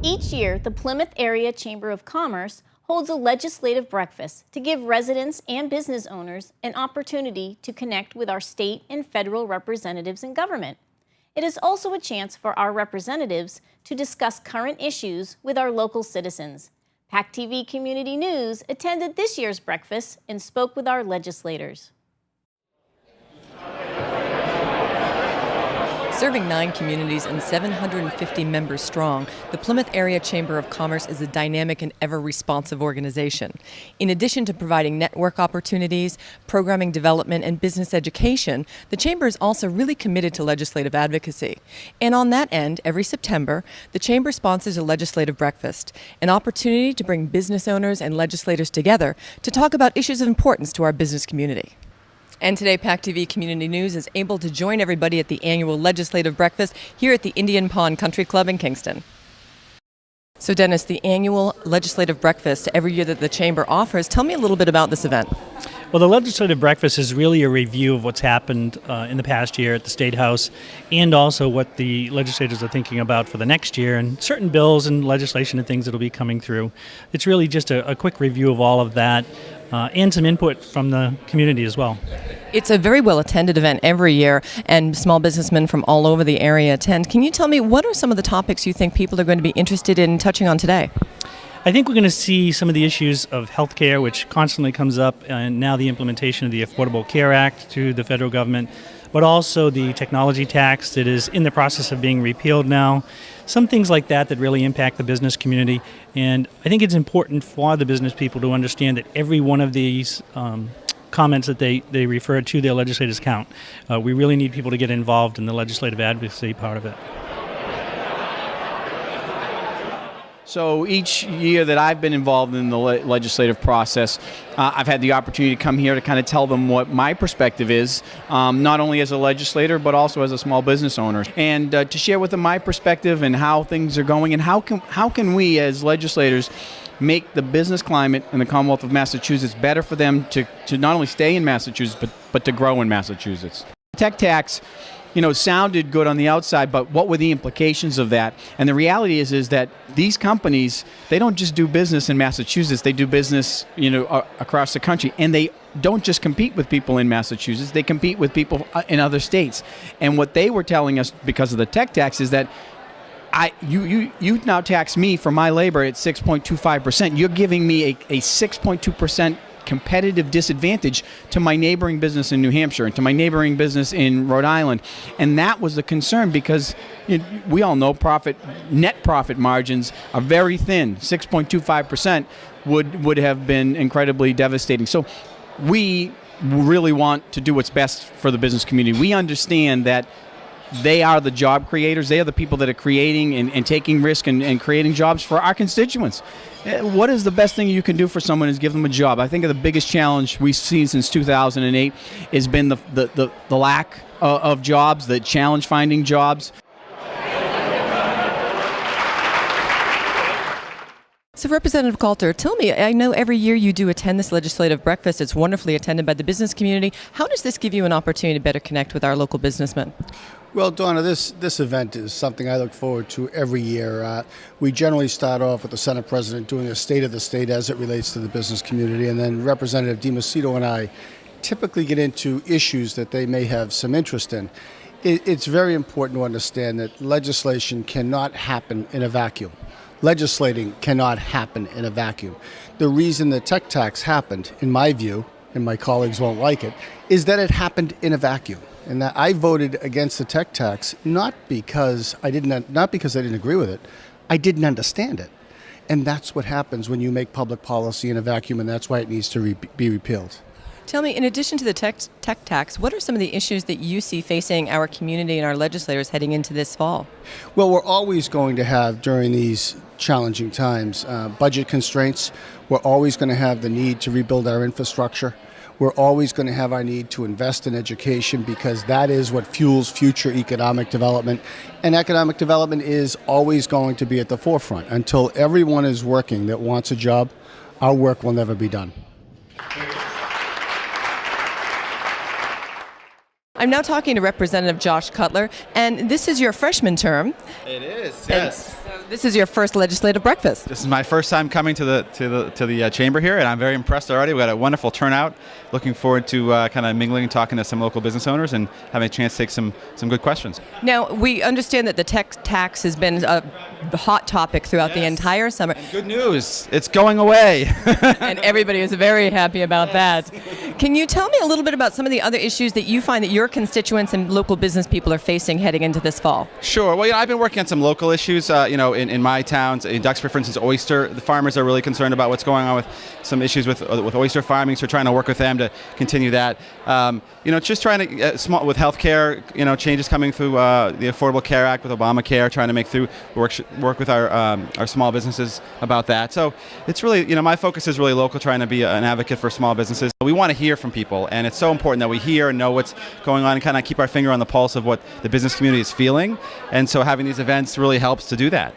Each year, the Plymouth Area Chamber of Commerce holds a legislative breakfast to give residents and business owners an opportunity to connect with our state and federal representatives in government. It is also a chance for our representatives to discuss current issues with our local citizens. PACTV Community News attended this year's breakfast and spoke with our legislators. Serving 9 communities and 750 members strong, the Plymouth Area Chamber of Commerce is a dynamic and ever-responsive organization. In addition to providing network opportunities, programming development, and business education, the Chamber is also really committed to legislative advocacy. And on that end, every September, the Chamber sponsors a legislative breakfast, an opportunity to bring business owners and legislators together to talk about issues of importance to our business community. And today, PACTV Community News is able to join everybody at the annual legislative breakfast here at the Indian Pond Country Club in Kingston. So Dennis, the annual legislative breakfast every year that the Chamber offers, tell me a little bit about this event. Well, the legislative breakfast is really a review of what's happened in the past year at the State House and also what the legislators are thinking about for the next year and certain bills and legislation and things that will be coming through. It's really just a quick review of all of that and some input from the community as well. It's a very well-attended event every year, and small businessmen from all over the area attend. Can you tell me what are some of the topics you think people are going to be interested in touching on today? I think we're going to see some of the issues of healthcare, which constantly comes up, and now the implementation of the Affordable Care Act through the federal government, but also the technology tax that is in the process of being repealed now. Some things like that that really impact the business community. And I think it's important for the business people to understand that every one of these comments that they refer to their legislators count. We really need people to get involved in the legislative advocacy part of it. So each year that I've been involved in the legislative process, I've had the opportunity to come here to kind of tell them what my perspective is, not only as a legislator, but also as a small business owner, and to share with them my perspective and how things are going, and how can we as legislators make the business climate in the Commonwealth of Massachusetts better for them to not only stay in Massachusetts, but to grow in Massachusetts. Tech tax, sounded good on the outside, but what were the implications of that? And the reality is that these companies, they don't just do business in Massachusetts, they do business, across the country. And they don't just compete with people in Massachusetts, they compete with people in other states. And what they were telling us because of the tech tax is that you now tax me for my labor at 6.25%. You're giving me a 6.2% competitive disadvantage to my neighboring business in New Hampshire and to my neighboring business in Rhode Island. And that was the concern because we all know net profit margins are very thin. 6.25% would have been incredibly devastating. So we really want to do what's best for the business community. We understand that they are the job creators. They are the people that are creating and taking risk and creating jobs for our constituents. What is the best thing you can do for someone is give them a job? I think the biggest challenge we've seen since 2008 has been the lack of jobs, the challenge finding jobs. So Representative Kultur, tell me, I know every year you do attend this legislative breakfast. It's wonderfully attended by the business community. How does this give you an opportunity to better connect with our local businessmen? Well, Donna, this event is something I look forward to every year. We generally start off with the Senate President doing a state of the state as it relates to the business community, and then Representative DiMacedo and I typically get into issues that they may have some interest in. It's very important to understand that legislation cannot happen in a vacuum. Legislating cannot happen in a vacuum. The reason the tech tax happened, in my view, and my colleagues won't like it, is that it happened in a vacuum. And that I voted against the tech tax not because I didn't agree with it, I didn't understand it. And that's what happens when you make public policy in a vacuum, and that's why it needs to be repealed. Tell me, in addition to the tech tax, what are some of the issues that you see facing our community and our legislators heading into this fall? Well, we're always going to have, during these challenging times, budget constraints. We're always going to have the need to rebuild our infrastructure. We're always going to have our need to invest in education because that is what fuels future economic development. And economic development is always going to be at the forefront. Until everyone is working that wants a job, our work will never be done. I'm now talking to Representative Josh Cutler, and this is your freshman term. It is, yes. So this is your first legislative breakfast. This is my first time coming to the chamber here, and I'm very impressed already. We got a wonderful turnout. Looking forward to kind of mingling and talking to some local business owners and having a chance to take some good questions. Now, we understand that the tech tax has been a hot topic throughout the entire summer. And good news, it's going away. And everybody is very happy about that. Can you tell me a little bit about some of the other issues that you find that your constituents and local business people are facing heading into this fall? Sure. Well, I've been working on some local issues, in my towns. In Duxbury, for instance, oyster, the farmers are really concerned about what's going on with some issues with oyster farming, so we're trying to work with them to continue that. Just trying to, with healthcare, changes coming through the Affordable Care Act with Obamacare, trying to make through, work with our small businesses about that. So it's really, my focus is really local, trying to be an advocate for small businesses. We want to hear from people, and it's so important that we hear and know what's going on and kind of keep our finger on the pulse of what the business community is feeling. And so having these events really helps to do that.